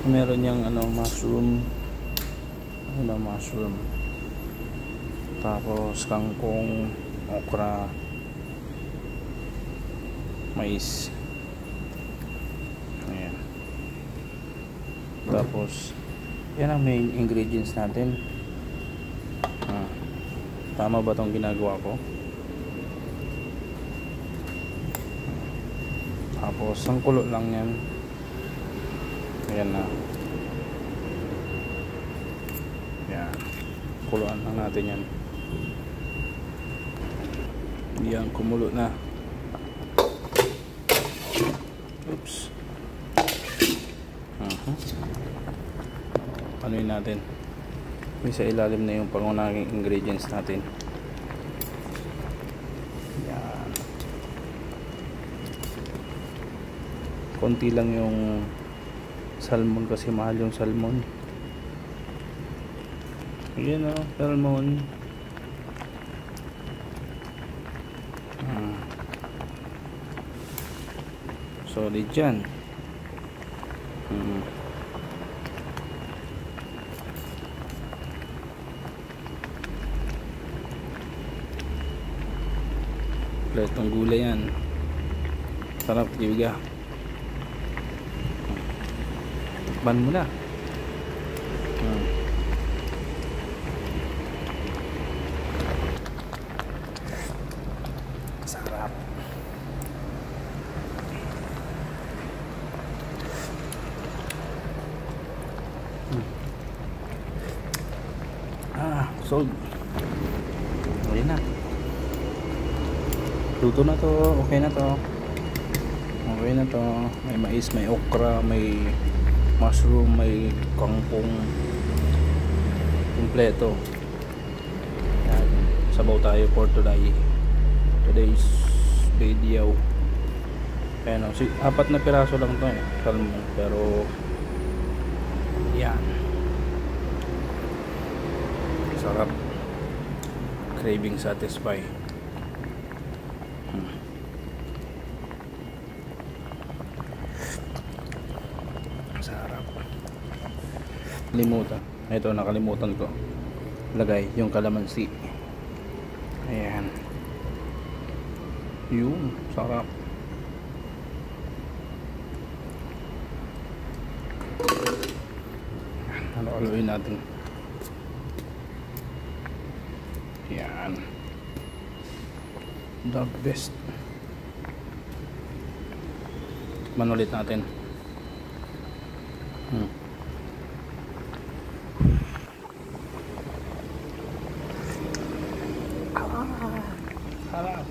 Meron yung ano, mushroom, ano, mushroom, tapos kangkong, okra, mais. Ayan. Tapos yan ang main ingredients natin. Tama ba tong ginagawa ko? Tapos ang kulo lang yan. Ayan na. Ayan, kuluan lang natin yan. Yan, kumulo na. Oops. Anuin natin. May sa ilalim na yung pangunahing ingredients natin. Yan. Konti lang yung salmon kasi mahal yung salmon. Yan o, salmon. Solid dyan. Pletong gulay yan. Sarap, juga. Ban mo na. Sarap. Sold. Ayun na. Luto na to. Okay na to. Okay na to. May mais, may okra, may mushroom, may kangkong. Kompleto. Yan. Sabaw tayo for today. Today's video. Ayan o. 4 na piraso lang to eh. Salmon. Pero yan. Sarap. Craving satisfy. Sarap. Limutan. Ito, nakalimutan ko lagay yung kalamansi. Ayan. Yung sarap. Haluin natin. Yan. The best. Manulit natin. Sarap.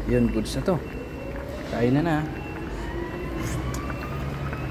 Yun, goods na to. Kain na na.